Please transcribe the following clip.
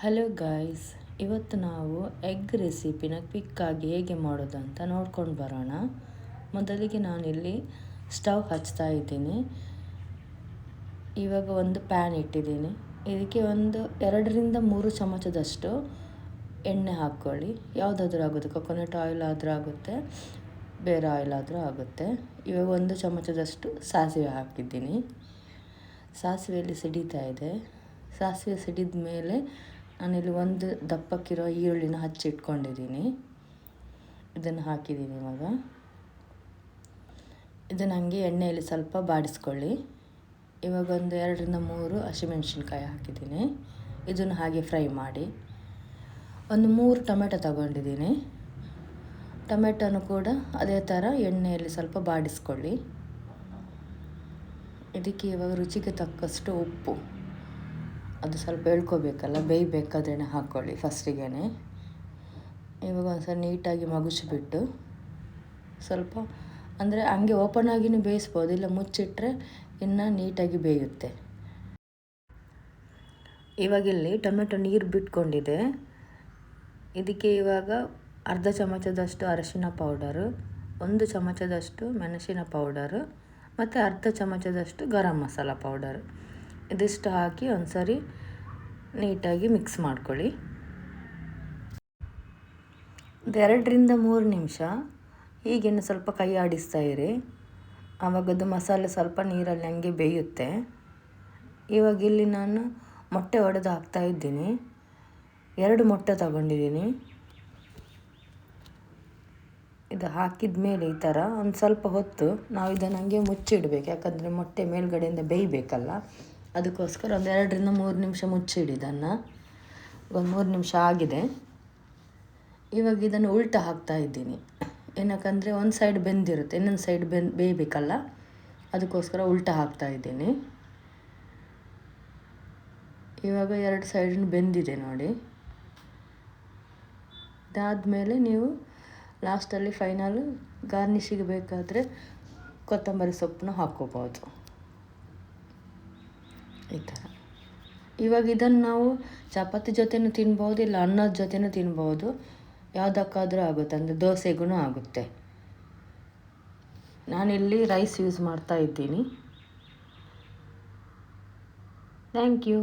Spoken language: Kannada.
ಹಲೋ ಗಾಯ್ಸ್, ಇವತ್ತು ನಾವು ಎಗ್ ರೆಸಿಪಿನ ಕ್ವಿಕ್ಕಾಗಿ ಹೇಗೆ ಮಾಡೋದು ಅಂತ ನೋಡ್ಕೊಂಡು ಬರೋಣ. ಮೊದಲಿಗೆ ನಾನಿಲ್ಲಿ ಸ್ಟವ್ ಹಚ್ತಾ ಇದ್ದೀನಿ. ಇವಾಗ ಒಂದು ಪ್ಯಾನ್ ಇಟ್ಟಿದ್ದೀನಿ. ಇದಕ್ಕೆ ಒಂದು 2-3 ಚಮಚದಷ್ಟು ಎಣ್ಣೆ ಹಾಕ್ಕೊಳ್ಳಿ. ಯಾವುದಾದ್ರೂ ಆಗುತ್ತೆ, ಕೊಕೊನಟ್ ಆಯಿಲ್ ಆದರೂ ಆಗುತ್ತೆ, ಬೇರೆ ಆಯಿಲ್ ಆದರೂ ಆಗುತ್ತೆ. ಇವಾಗ 1 ಚಮಚದಷ್ಟು ಸಾಸಿವೆ ಹಾಕಿದ್ದೀನಿ. ಸಾಸಿವೆಯಲ್ಲಿ ಸಿಡಿತಾ ಇದೆ. ಸಾಸಿವೆ ಸಿಡಿದ ಮೇಲೆ ನಾನಿಲ್ಲಿ ಒಂದು ದಪ್ಪಕ್ಕಿರೋ ಈರುಳ್ಳಿನ ಹಚ್ಚಿಟ್ಕೊಂಡಿದ್ದೀನಿ. ಇದನ್ನು ಹಾಕಿದ್ದೀನಿ. ಇವಾಗ ಇದನ್ನು ಹಂಗೆ ಎಣ್ಣೆಯಲ್ಲಿ ಸ್ವಲ್ಪ ಬಾಡಿಸ್ಕೊಳ್ಳಿ. ಇವಾಗ ಒಂದು 2-3 ಹಸಿಮೆಣ್ಸಿನ್ಕಾಯಿ ಹಾಕಿದ್ದೀನಿ. ಇದನ್ನು ಹಾಗೆ ಫ್ರೈ ಮಾಡಿ. ಒಂದು 3 ಟೊಮೆಟೊ ತಗೊಂಡಿದ್ದೀನಿ. ಟೊಮೆಟೊನು ಕೂಡ ಅದೇ ಥರ ಎಣ್ಣೆಯಲ್ಲಿ ಸ್ವಲ್ಪ ಬಾಡಿಸ್ಕೊಳ್ಳಿ. ಇದಕ್ಕೆ ಇವಾಗ ರುಚಿಗೆ ತಕ್ಕಷ್ಟು ಉಪ್ಪು, ಅದು ಸ್ವಲ್ಪ ಎಳ್ಕೊಬೇಕಲ್ಲ, ಬೇಯಬೇಕಾದ್ರೆ ಹಾಕ್ಕೊಳ್ಳಿ ಫಸ್ಟಿಗೆ. ಇವಾಗ ಒಂದ್ಸಲ ನೀಟಾಗಿ ಮಗುಚಿಬಿಟ್ಟು ಸ್ವಲ್ಪ ಅಂದರೆ ಹಂಗೆ ಓಪನ್ ಆಗಿನೂ ಬೇಯಿಸ್ಬೋದು, ಇಲ್ಲ ಮುಚ್ಚಿಟ್ರೆ ಇನ್ನೂ ನೀಟಾಗಿ ಬೇಯುತ್ತೆ. ಇವಾಗಿಲ್ಲಿ ಟೊಮೆಟೊ ನೀರು ಬಿಟ್ಕೊಂಡಿದೆ. ಇದಕ್ಕೆ ಇವಾಗ ಅರ್ಧ ಚಮಚದಷ್ಟು ಅರಶಿನ ಪೌಡರು, 1 ಚಮಚದಷ್ಟು ಮೆಣಸಿನ ಪೌಡರು ಮತ್ತು ಅರ್ಧ ಚಮಚದಷ್ಟು ಗರಂ ಮಸಾಲ ಪೌಡರ್, ಇದಿಷ್ಟು ಹಾಕಿ ಒಂದ್ಸರಿ ನೀಟಾಗಿ ಮಿಕ್ಸ್ ಮಾಡ್ಕೊಳ್ಳಿ. 2-3 ನಿಮಿಷ ಹೀಗೇನು ಸ್ವಲ್ಪ ಕೈ ಆಡಿಸ್ತಾ ಇರಿ. ಆವಾಗದು ಮಸಾಲೆ ಸ್ವಲ್ಪ ನೀರಲ್ಲಿ ಹಂಗೆ ಬೇಯುತ್ತೆ. ಇವಾಗ ಇಲ್ಲಿ ನಾನು ಮೊಟ್ಟೆ ಒಡೆದು ಹಾಕ್ತಾ ಇದ್ದೀನಿ. 2 ಮೊಟ್ಟೆ ತಗೊಂಡಿದ್ದೀನಿ. ಇದು ಹಾಕಿದ ಮೇಲೆ ಈ ಥರ ಒಂದು ಸ್ವಲ್ಪ ಹೊತ್ತು ನಾವು ಇದನ್ನು ಹಂಗೆ ಮುಚ್ಚಿಡಬೇಕು, ಯಾಕಂದರೆ ಮೊಟ್ಟೆ ಮೇಲ್ಗಡೆಯಿಂದ ಬೇಯಬೇಕಲ್ಲ. ಅದಕ್ಕೋಸ್ಕರ ಒಂದು 2-3 ನಿಮಿಷ ಮುಚ್ಚಿಡಿದನ್ನು. ಒಂದು 3 ನಿಮಿಷ ಆಗಿದೆ. ಇವಾಗ ಇದನ್ನು ಉಲ್ಟ ಹಾಕ್ತಾ ಇದ್ದೀನಿ. ಏನಕ್ಕಂದರೆ ಒಂದು ಸೈಡ್ ಬೆಂದಿರುತ್ತೆ, ಇನ್ನೊಂದು ಸೈಡ್ ಬೇಯಬೇಕಲ್ಲ, ಅದಕ್ಕೋಸ್ಕರ ಉಲ್ಟ ಹಾಕ್ತಾ ಇದ್ದೀನಿ. ಇವಾಗ 2 ಸೈಡನ್ನು ಬೆಂದಿದೆ ನೋಡಿ. ಇದಾದಮೇಲೆ ನೀವು ಲಾಸ್ಟಲ್ಲಿ ಫೈನಲ್ ಗಾರ್ನಿಷಿಗೆ ಬೇಕಾದರೆ ಕೊತ್ತಂಬರಿ ಸೊಪ್ಪನ್ನ ಹಾಕ್ಕೋಬೋದು ಈ ಥರ. ಇವಾಗ ಇದನ್ನು ನಾವು ಚಪಾತಿ ಜೊತೆನೂ ತಿನ್ಬೋದು, ಇಲ್ಲ ಅನ್ನದ ಜೊತೆನೂ ತಿನ್ಬೋದು, ಯಾವುದಕ್ಕಾದರೂ ಆಗುತ್ತೆ, ಅಂದರೆ ದೋಸೆಗೂ ಆಗುತ್ತೆ. ನಾನಿಲ್ಲಿ ರೈಸ್ ಯೂಸ್ ಮಾಡ್ತಾ ಇದ್ದೀನಿ. Thank you.